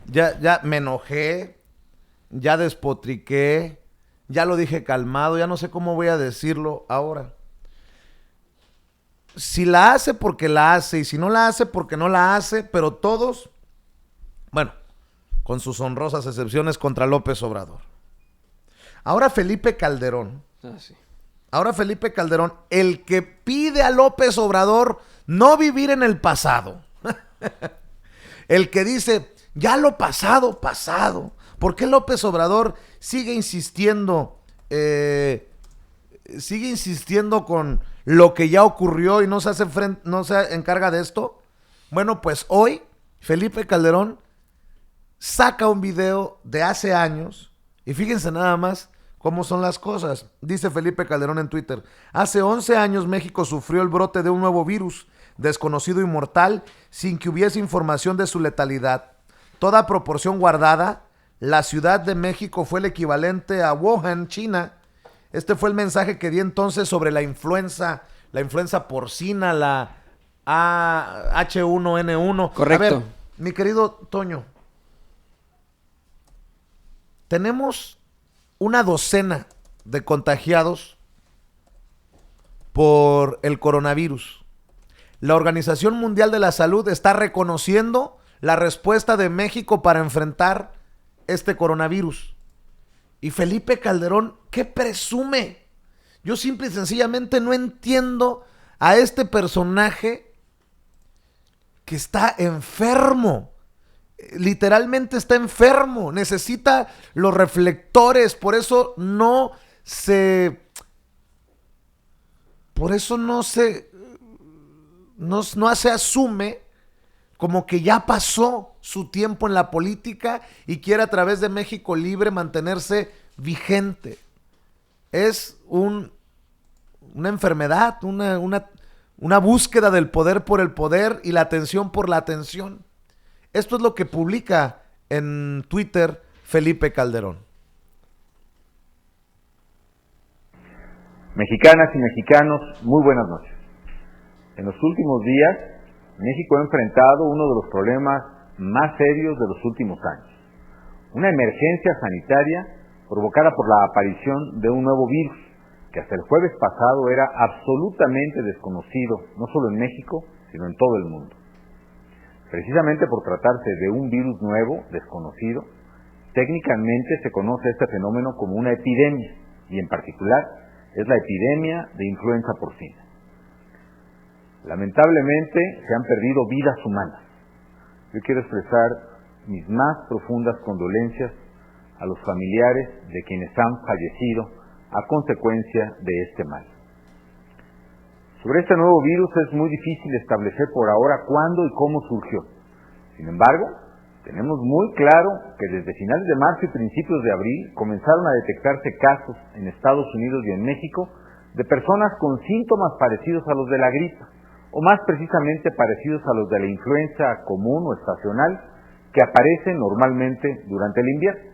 Ya me enojé, ya despotriqué, ya lo dije calmado, ya no sé cómo voy a decirlo ahora. Si la hace porque la hace y si no la hace porque no la hace, pero todos, bueno, con sus honrosas excepciones contra López Obrador. Ahora Felipe Calderón, Sí. el que pide a López Obrador no vivir en el pasado. El que dice, ya lo pasado, pasado. ¿Por qué López Obrador sigue insistiendo con lo que ya ocurrió y no se encarga de esto? Bueno, pues hoy Felipe Calderón saca un video de hace años y fíjense nada más cómo son las cosas. Dice Felipe Calderón en Twitter: hace 11 años México sufrió el brote de un nuevo virus desconocido y mortal sin que hubiese información de su letalidad. Toda proporción guardada, la Ciudad de México fue el equivalente a Wuhan, China. Este fue el mensaje que di entonces sobre la influenza porcina, la H1N1. Correcto. A ver, mi querido Toño, tenemos una docena de contagiados por el coronavirus. La Organización Mundial de la Salud está reconociendo la respuesta de México para enfrentar este coronavirus. Y Felipe Calderón, ¿qué presume? Yo simple y sencillamente no entiendo a este personaje que está enfermo. Literalmente está enfermo, necesita los reflectores, por eso no se asume como que ya pasó su tiempo en la política y quiere a través de México Libre mantenerse vigente. Es una enfermedad, una búsqueda del poder por el poder y la atención por la atención. Esto es lo que publica en Twitter Felipe Calderón. Mexicanas y mexicanos, muy buenas noches. En los últimos días, México ha enfrentado uno de los problemas más serios de los últimos años. Una emergencia sanitaria provocada por la aparición de un nuevo virus que hasta el jueves pasado era absolutamente desconocido, no solo en México, sino en todo el mundo. Precisamente por tratarse de un virus nuevo, desconocido, técnicamente se conoce este fenómeno como una epidemia, y en particular es la epidemia de influenza porcina. Lamentablemente se han perdido vidas humanas. Yo quiero expresar mis más profundas condolencias a los familiares de quienes han fallecido a consecuencia de este mal. Sobre este nuevo virus es muy difícil establecer por ahora cuándo y cómo surgió. Sin embargo, tenemos muy claro que desde finales de marzo y principios de abril comenzaron a detectarse casos en Estados Unidos y en México de personas con síntomas parecidos a los de la gripa, o más precisamente parecidos a los de la influenza común o estacional que aparecen normalmente durante el invierno.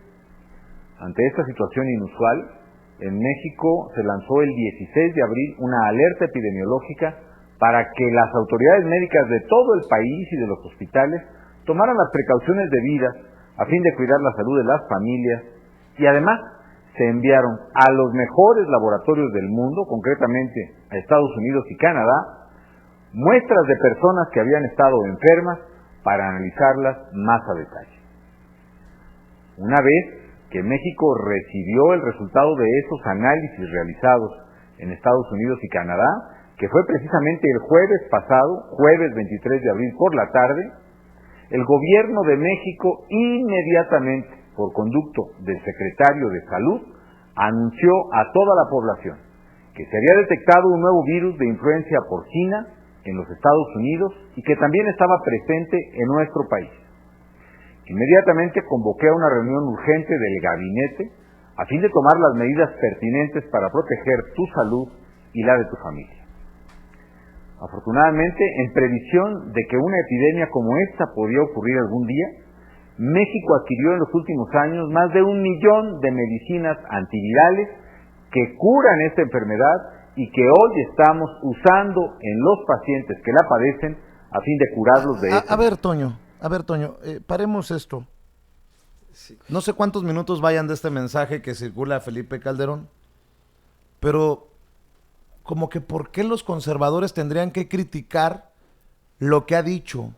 Ante esta situación inusual, en México se lanzó el 16 de abril una alerta epidemiológica para que las autoridades médicas de todo el país y de los hospitales tomaran las precauciones debidas a fin de cuidar la salud de las familias, y además se enviaron a los mejores laboratorios del mundo, concretamente a Estados Unidos y Canadá, muestras de personas que habían estado enfermas para analizarlas más a detalle. Una vez que México recibió el resultado de esos análisis realizados en Estados Unidos y Canadá, que fue precisamente el jueves pasado, jueves 23 de abril por la tarde, el gobierno de México inmediatamente, por conducto del secretario de Salud, anunció a toda la población que se había detectado un nuevo virus de influenza porcina en los Estados Unidos y que también estaba presente en nuestro país. Inmediatamente convoqué a una reunión urgente del gabinete a fin de tomar las medidas pertinentes para proteger tu salud y la de tu familia. Afortunadamente, en previsión de que una epidemia como esta podía ocurrir algún día, México adquirió en los últimos años más de 1 millón de medicinas antivirales que curan esta enfermedad y que hoy estamos usando en los pacientes que la padecen a fin de curarlos de esta. A ver, Toño, A ver, Toño, paremos esto. Sí. No sé cuántos minutos vayan de este mensaje que circula a Felipe Calderón, pero como que ¿por qué los conservadores tendrían que criticar lo que ha dicho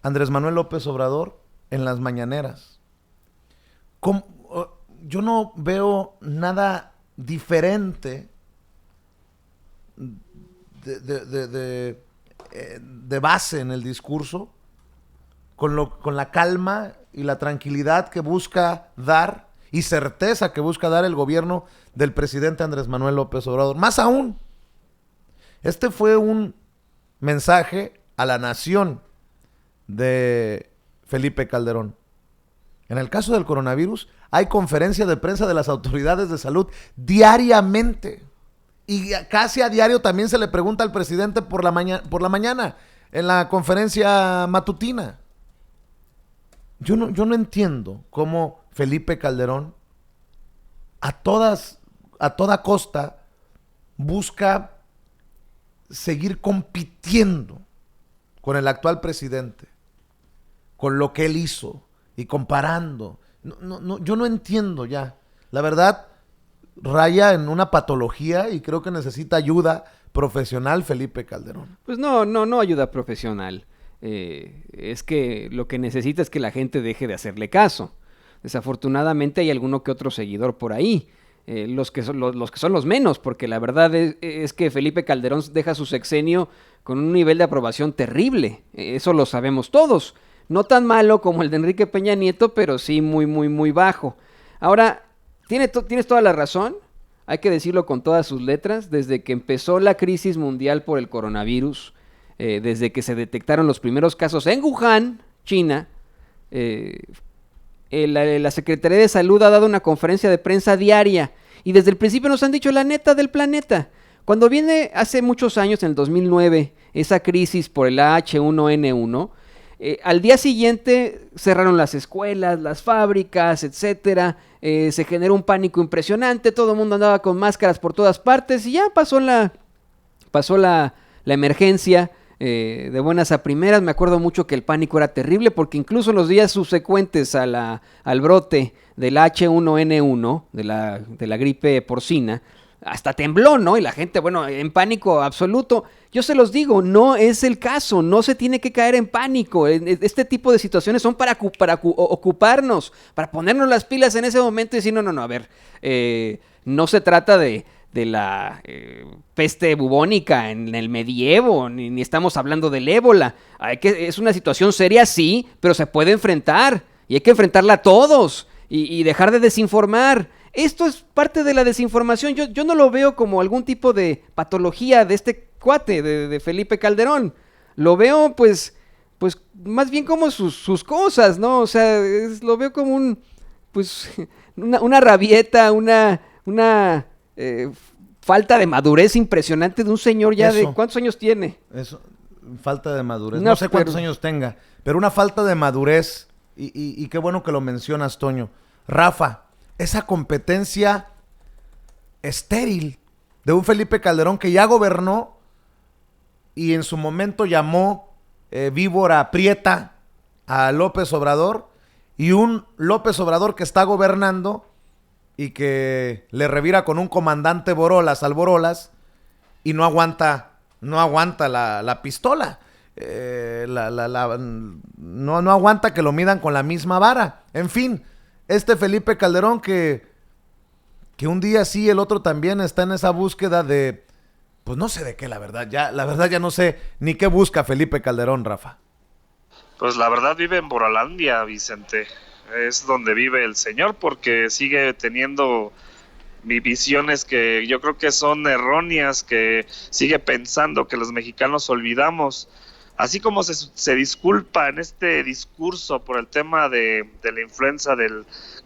Andrés Manuel López Obrador en las mañaneras? Yo no veo nada diferente de base en el discurso, con la calma y la tranquilidad que busca dar y certeza que busca dar el gobierno del presidente Andrés Manuel López Obrador. Más aún, este fue un mensaje a la nación de Felipe Calderón. En el caso del coronavirus, hay conferencia de prensa de las autoridades de salud diariamente. Y casi a diario también se le pregunta al presidente por la mañana, en la conferencia matutina. Yo no entiendo cómo Felipe Calderón a toda costa busca seguir compitiendo con el actual presidente, con lo que él hizo y comparando. Yo no entiendo ya. La verdad, raya en una patología y creo que necesita ayuda profesional Felipe Calderón. Pues no ayuda profesional. Es que lo que necesita es que la gente deje de hacerle caso. Desafortunadamente hay alguno que otro seguidor por ahí. Los que son los menos, porque la verdad es que Felipe Calderón deja su sexenio con un nivel de aprobación terrible. Eso lo sabemos todos. No tan malo como el de Enrique Peña Nieto, pero sí muy bajo. Ahora, tienes toda la razón, hay que decirlo con todas sus letras. Desde que empezó la crisis mundial por el coronavirus, desde que se detectaron los primeros casos en Wuhan, China, la Secretaría de Salud ha dado una conferencia de prensa diaria y desde el principio nos han dicho la neta del planeta. Cuando viene hace muchos años, en el 2009, esa crisis por el H1N1, al día siguiente cerraron las escuelas, las fábricas, etcétera. Se generó un pánico impresionante, todo el mundo andaba con máscaras por todas partes y ya pasó la emergencia. De buenas a primeras, me acuerdo mucho que el pánico era terrible porque incluso en los días subsecuentes al brote del H1N1, de la gripe porcina, hasta tembló, ¿no? Y la gente, bueno, en pánico absoluto. Yo se los digo, no es el caso, no se tiene que caer en pánico. Este tipo de situaciones son para ocuparnos, para ponernos las pilas en ese momento y decir, no, a ver, no se trata de la peste bubónica en el medievo, ni estamos hablando del ébola. Es una situación seria, sí, pero se puede enfrentar y hay que enfrentarla todos y dejar de desinformar. Esto es parte de la desinformación. Yo no lo veo como algún tipo de patología de este cuate, de Felipe Calderón. Lo veo, pues más bien como sus cosas, ¿no? O sea, lo veo como una rabieta, una falta de madurez impresionante de un señor ya de... ¿Cuántos años tiene? Eso, falta de madurez. No sé cuántos años tenga, pero una falta de madurez. Y qué bueno que lo mencionas, Toño. Rafa, esa competencia estéril de un Felipe Calderón que ya gobernó y en su momento llamó víbora prieta a López Obrador, y un López Obrador que está gobernando y que le revira con un comandante Borolas al Borolas y no aguanta la pistola. No aguanta que lo midan con la misma vara. En fin, este Felipe Calderón que un día sí, el otro también está en esa búsqueda de, pues no sé de qué, la verdad ya no sé ni qué busca Felipe Calderón, Rafa. Pues la verdad vive en Borolandia, Vicente. Es donde vive el señor porque sigue teniendo visiones que yo creo que son erróneas, que sigue pensando que los mexicanos olvidamos. Así como se disculpa en este discurso por el tema de la influenza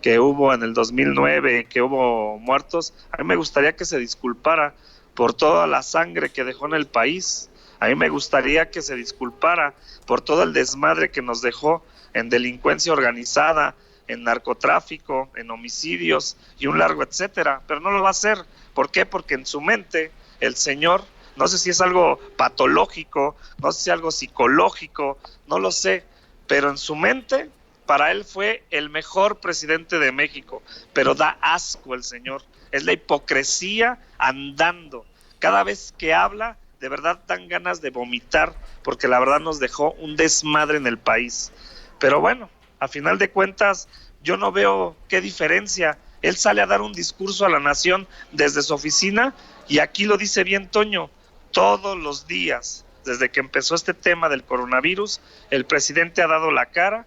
que hubo en el 2009, que hubo muertos, a mí me gustaría que se disculpara por toda la sangre que dejó en el país. A mí me gustaría que se disculpara por todo el desmadre que nos dejó en delincuencia organizada, en narcotráfico, en homicidios y un largo etcétera, pero no lo va a hacer. ¿Por qué? Porque en su mente el señor no sé si es algo patológico, no sé si es algo psicológico, no lo sé, pero en su mente, para él fue el mejor presidente de México, pero da asco el señor, es la hipocresía andando. Cada vez que habla, de verdad dan ganas de vomitar, porque la verdad nos dejó un desmadre en el país. Pero bueno, a final de cuentas, yo no veo qué diferencia. Él sale a dar un discurso a la nación desde su oficina, y aquí lo dice bien Toño, todos los días, desde que empezó este tema del coronavirus, el presidente ha dado la cara,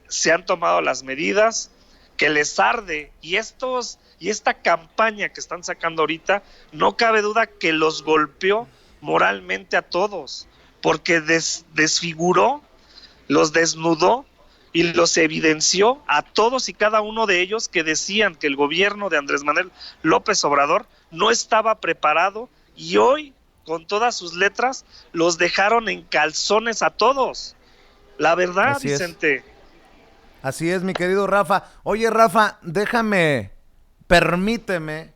se han tomado las medidas, que les arde, y esta campaña que están sacando ahorita, no cabe duda que los golpeó moralmente a todos, porque desfiguró, los desnudó y los evidenció a todos y cada uno de ellos que decían que el gobierno de Andrés Manuel López Obrador no estaba preparado, y hoy, con todas sus letras, los dejaron en calzones a todos. La verdad, Así Vicente. Así es, mi querido Rafa. Oye, Rafa, permíteme